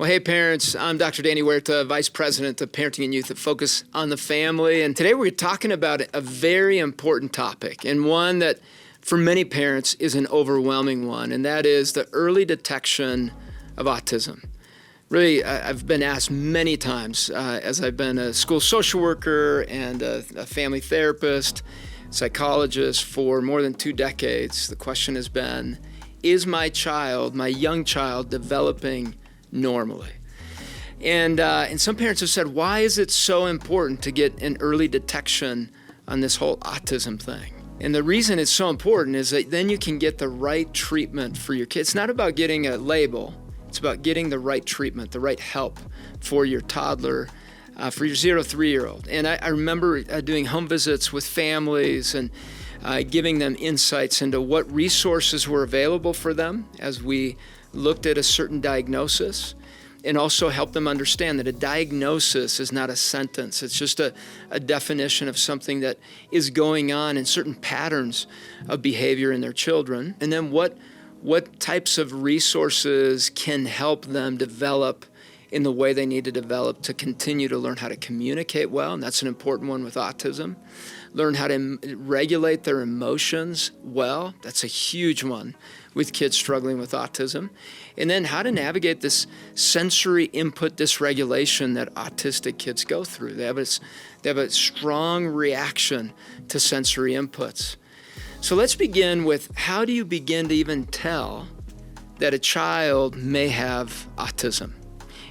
Well, hey parents, I'm Dr. Danny Huerta, Vice President of Parenting and Youth at Focus on the Family. And today we're talking about a very important topic, and one that for many parents is an overwhelming one, and that is the early detection of autism. Really, I've been asked many times as I've been a school social worker and a family therapist, psychologist for more than 2 decades. The question has been, is my child, my young child, developing normally? And some parents have said, why is it so important to get an early detection on this whole autism thing? And the reason it's so important is that then you can get the right treatment for your kids. It's not about getting a label. It's about getting the right treatment, the right help for your toddler, for your 0 to 3-year-old. And I remember doing home visits with families and giving them insights into what resources were available for them as we looked at a certain diagnosis, and also help them understand that a diagnosis is not a sentence. It's just a definition of something that is going on in certain patterns of behavior in their children. And then what types of resources can help them develop in the way they need to develop to continue to learn how to communicate well, and that's an important one with autism. Learn how to regulate their emotions well. That's a huge one with kids struggling with autism. And then how to navigate this sensory input dysregulation that autistic kids go through. They have a strong reaction to sensory inputs. So let's begin with, how do you begin to even tell that a child may have autism?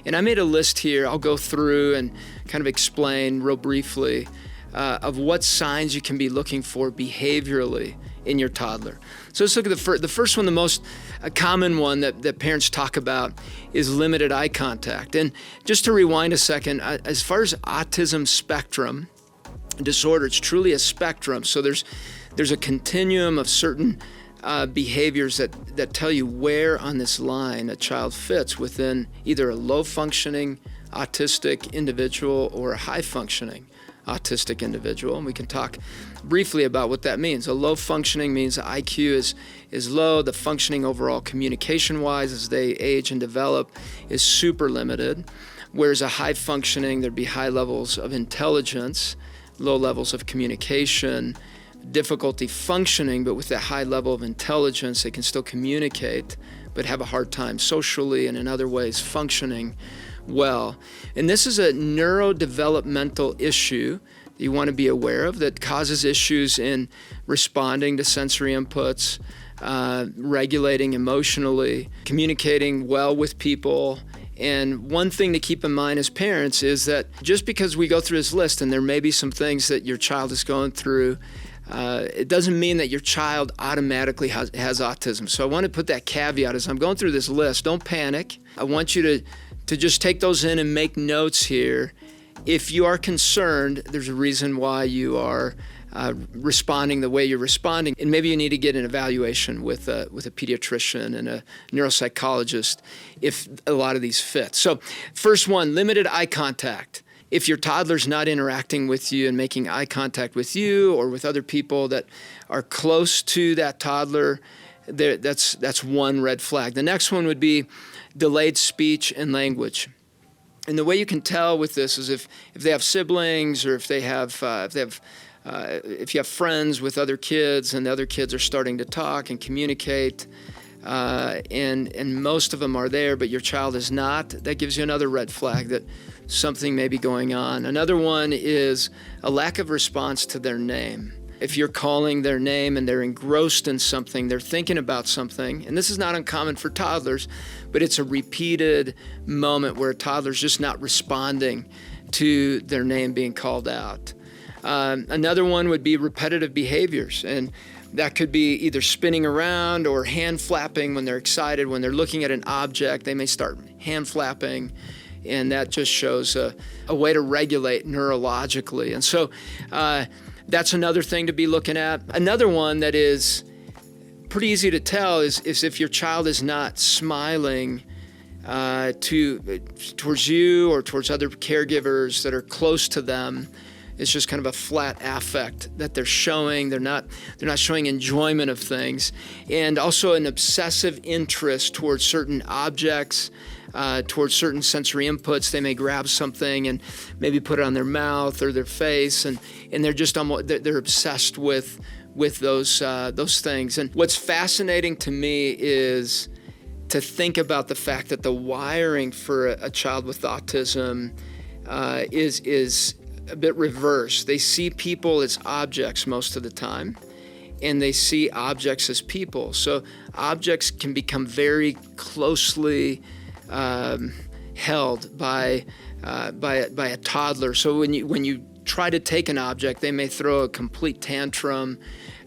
And I made a list here. I'll go through and kind of explain real briefly of what signs you can be looking for behaviorally in your toddler. So let's look at the first one. The most common one that parents talk about is limited eye contact. And just to rewind a second, as far as autism spectrum disorder, it's truly a spectrum. So there's a continuum of certain behaviors that tell you where on this line a child fits within either a low-functioning autistic individual or a high-functioning autistic individual. And we can talk briefly about what that means. A low-functioning means the IQ is low. The functioning overall communication-wise as they age and develop is super limited. Whereas a high-functioning, there'd be high levels of intelligence, low levels of communication, difficulty functioning, but with that high level of intelligence, they can still communicate, but have a hard time socially and in other ways functioning well. And this is a neurodevelopmental issue that you want to be aware of that causes issues in responding to sensory inputs, regulating emotionally, communicating well with people. And one thing to keep in mind as parents is that just because we go through this list and there may be some things that your child is going through, it doesn't mean that your child automatically has autism. So I want to put that caveat as I'm going through this list. Don't panic. I want you to just take those in and make notes here. If you are concerned, there's a reason why you are responding the way you're responding, and maybe you need to get an evaluation with a pediatrician and a neuropsychologist if a lot of these fit. So first one, limited eye contact. If your toddler's not interacting with you and making eye contact with you or with other people that are close to that toddler, that's one red flag. The next one would be delayed speech and language. And the way you can tell with this is if they have siblings, or if you have friends with other kids and the other kids are starting to talk and communicate, and most of them are there, but your child is not, that gives you another red flag that something may be going on. Another one is a lack of response to their name. If you're calling their name and they're engrossed in something, they're thinking about something, and this is not uncommon for toddlers, but it's a repeated moment where a toddler's just not responding to their name being called out. Another one would be repetitive behaviors, and that could be either spinning around or hand flapping when they're excited. When they're looking at an object, they may start hand flapping, and that just shows a way to regulate neurologically. And so that's another thing to be looking at. Another one that is pretty easy to tell is if your child is not smiling towards you or towards other caregivers that are close to them It's just kind of a flat affect that they're showing. They're not showing enjoyment of things. And also an obsessive interest towards certain objects, towards certain sensory inputs. They may grab something and maybe put it on their mouth or their face, and they're just they're obsessed with those things. And what's fascinating to me is to think about the fact that the wiring for a child with autism is a bit reversed. They see people as objects most of the time, and they see objects as people. So objects can become very closely held by a toddler. So when you try to take an object, they may throw a complete tantrum.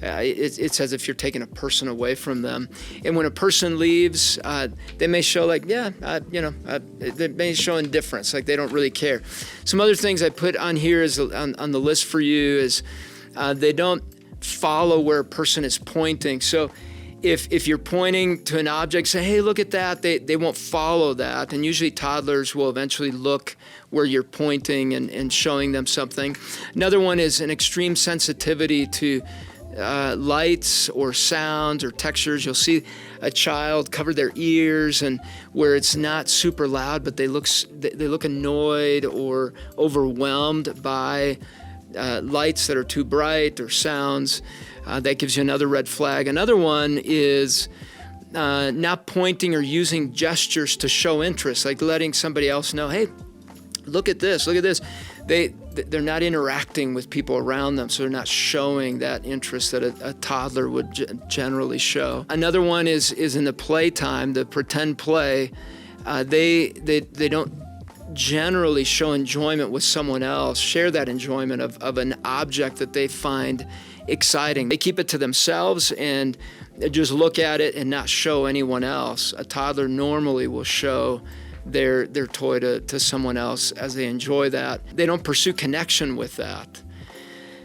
It's as if you're taking a person away from them. And when a person leaves, they may show they may show indifference, like they don't really care. Some other things I put on here is on the list for you is they don't follow where a person is pointing. So if you're pointing to an object, say, hey, look at that, they won't follow that. And usually toddlers will eventually look where you're pointing and showing them something. Another one is an extreme sensitivity to lights or sounds or textures. You'll see a child cover their ears, and where it's not super loud, but they look annoyed or overwhelmed by lights that are too bright or sounds. That gives you another red flag. Another one is not pointing or using gestures to show interest, like letting somebody else know, hey, look at this, look at this. They're not interacting with people around them, so they're not showing that interest that a toddler would generally show. Another one is in the playtime, the pretend play. They don't generally show enjoyment with someone else, share that enjoyment of an object that they find exciting. They keep it to themselves and just look at it and not show anyone else. A toddler normally will show their toy to someone else as they enjoy that. They don't pursue connection with that.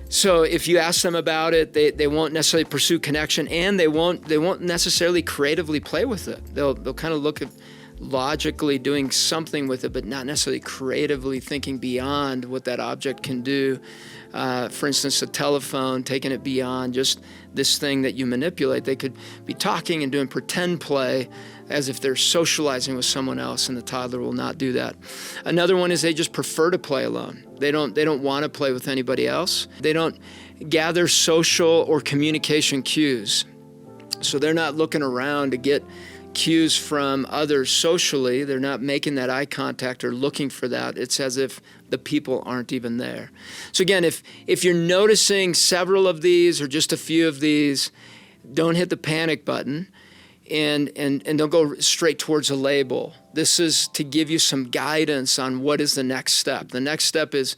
So if you ask them about it, they won't necessarily pursue connection, and they won't necessarily creatively play with it. They'll kind of look at logically doing something with it, but not necessarily creatively thinking beyond what that object can do. For instance, a telephone, taking it beyond just this thing that you manipulate. They could be talking and doing pretend play as if they're socializing with someone else, and the toddler will not do that. Another one is they just prefer to play alone. They don't want to play with anybody else. They don't gather social or communication cues. So they're not looking around to get cues from others socially. They're not making that eye contact or looking for that. It's as if the people aren't even there. So again, if you're noticing several of these or just a few of these, don't hit the panic button and don't go straight towards a label. This is to give you some guidance on what is the next step. The next step is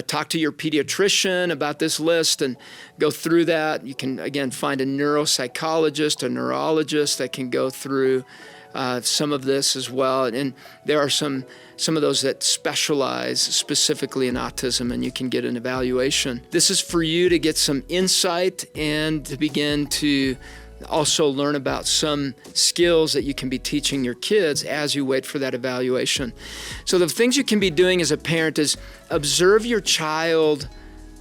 talk to your pediatrician about this list and go through that. You can, again, find a neuropsychologist, a neurologist that can go through some of this as well. And there are some of those that specialize specifically in autism, and you can get an evaluation. This is for you to get some insight and to begin to also learn about some skills that you can be teaching your kids as you wait for that evaluation. So the things you can be doing as a parent is observe your child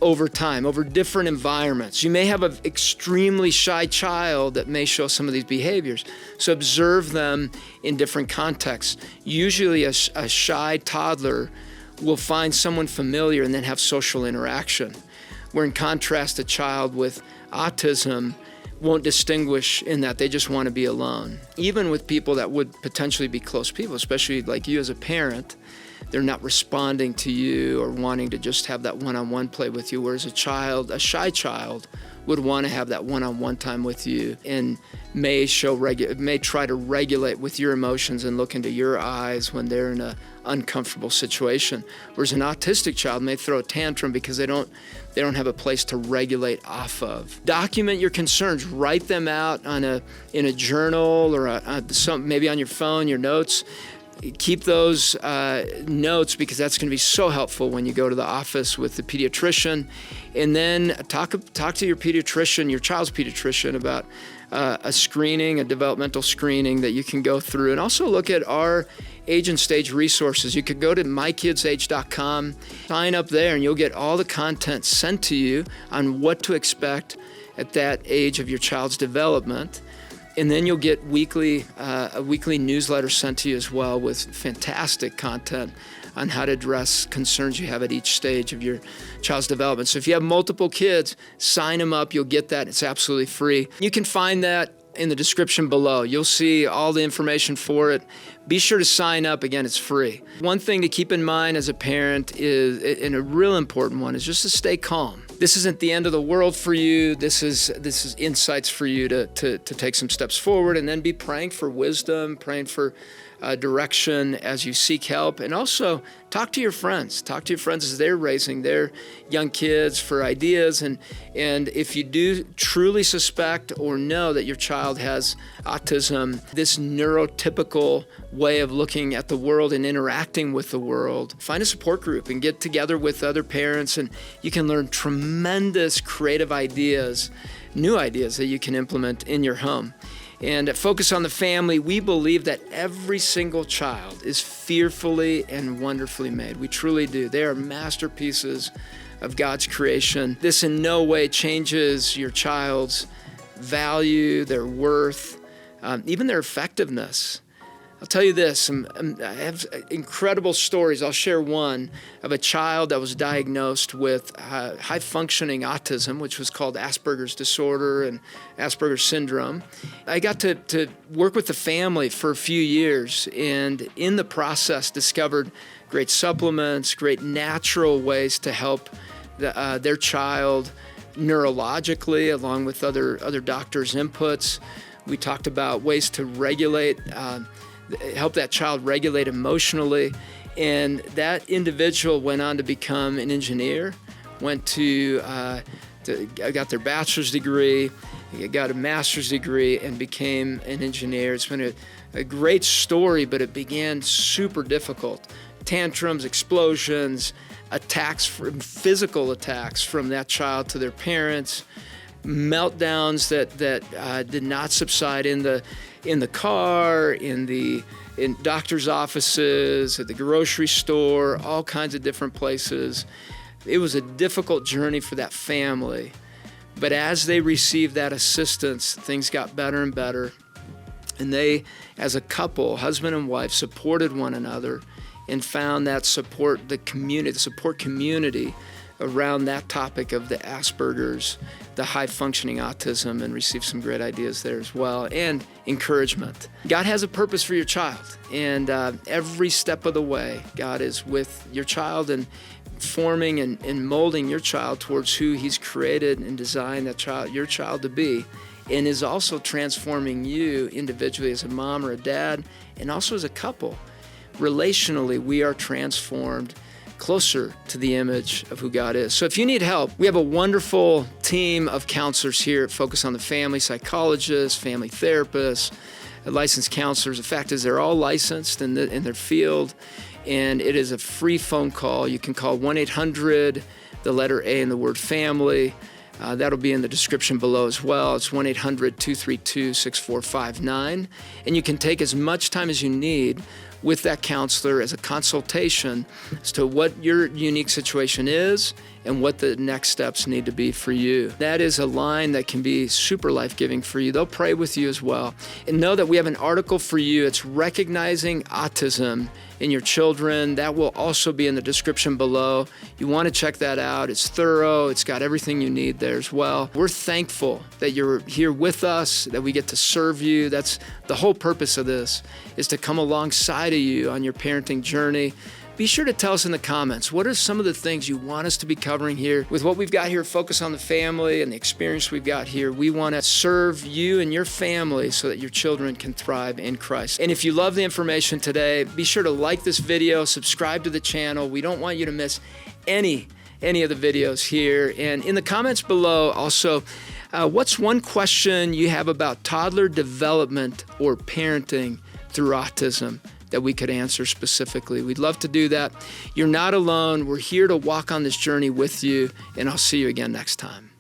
over time, over different environments. You may have an extremely shy child that may show some of these behaviors. So observe them in different contexts. Usually a shy toddler will find someone familiar and then have social interaction, where in contrast, a child with autism won't distinguish in that. They just want to be alone. Even with people that would potentially be close people, especially like you as a parent, they're not responding to you or wanting to just have that one-on-one play with you, whereas a shy child would want to have that one-on-one time with you and may try to regulate with your emotions and look into your eyes when they're in an uncomfortable situation. Whereas an autistic child may throw a tantrum because they don't have a place to regulate off of. Document your concerns. Write them out in a journal or maybe on your phone, your notes. keep those notes, because that's going to be so helpful when you go to the office with the pediatrician. And then talk to your pediatrician, your child's pediatrician, about a screening, a developmental screening that you can go through. And also look at our age and stage resources. You could go to mykidsage.com, sign up there, and you'll get all the content sent to you on what to expect at that age of your child's development. And then you'll get a weekly newsletter sent to you as well with fantastic content on how to address concerns you have at each stage of your child's development. So if you have multiple kids, sign them up. You'll get that. It's absolutely free. You can find that in the description below. You'll see all the information for it. Be sure to sign up. Again, it's free. One thing to keep in mind as a parent is, and a real important one, is just to stay calm. This isn't the end of the world for you. This is insights for you to take some steps forward, and then be praying for wisdom, praying for direction as you seek help. And also talk to your friends. Talk to your friends as they're raising their young kids for ideas. And if you do truly suspect or know that your child has autism, this neurotypical way of looking at the world and interacting with the world, find a support group and get together with other parents, and you can learn tremendous creative ideas, new ideas that you can implement in your home. And at Focus on the Family, we believe that every single child is fearfully and wonderfully made. We truly do. They are masterpieces of God's creation. This in no way changes your child's value, their worth, even their effectiveness. I'll tell you this, I have incredible stories. I'll share one of a child that was diagnosed with high-functioning autism, which was called Asperger's disorder and Asperger's syndrome. I got to work with the family for a few years, and in the process discovered great supplements, great natural ways to help their child neurologically, along with other doctors' inputs. We talked about ways to help that child regulate emotionally. And that individual went on to become an engineer, got their bachelor's degree, got a master's degree, and became an engineer. It's been a great story, but it began super difficult. Tantrums, explosions, physical attacks from that child to their parents, meltdowns that did not subside in the car, in doctor's offices, at the grocery store, all kinds of different places. It was a difficult journey for that family. But as they received that assistance, things got better and better. And they, as a couple, husband and wife, supported one another and found that support community around that topic of the Asperger's, the high-functioning autism, and receive some great ideas there as well, and encouragement. God has a purpose for your child, and every step of the way, God is with your child and forming and molding your child towards who He's created and designed your child to be, and is also transforming you individually as a mom or a dad, and also as a couple. Relationally, we are transformed closer to the image of who God is. So if you need help, we have a wonderful team of counselors here at Focus on the Family, psychologists, family therapists, licensed counselors. The fact is they're all licensed in their field, and it is a free phone call. You can call 1-800, the letter A and the word family. That'll be in the description below as well. It's 1-800-232-6459. And you can take as much time as you need with that counselor as a consultation as to what your unique situation is and what the next steps need to be for you. That is a line that can be super life-giving for you. They'll pray with you as well. And know that we have an article for you. It's Recognizing Autism in Your Children. That will also be in the description below. You want to check that out. It's thorough. It's got everything you need there as well. We're thankful that you're here with us, that we get to serve you. That's the whole purpose of this, is to come alongside of you on your parenting journey. Be sure to tell us in the comments, what are some of the things you want us to be covering here? With what we've got here, Focus on the Family, and the experience we've got here, we want to serve you and your family so that your children can thrive in Christ. And if you love the information today, be sure to like this video, subscribe to the channel. We don't want you to miss any of the videos here. And in the comments below, also, what's one question you have about toddler development or parenting through autism? that we could answer specifically. We'd love to do that. You're not alone. We're here to walk on this journey with you, and I'll see you again next time.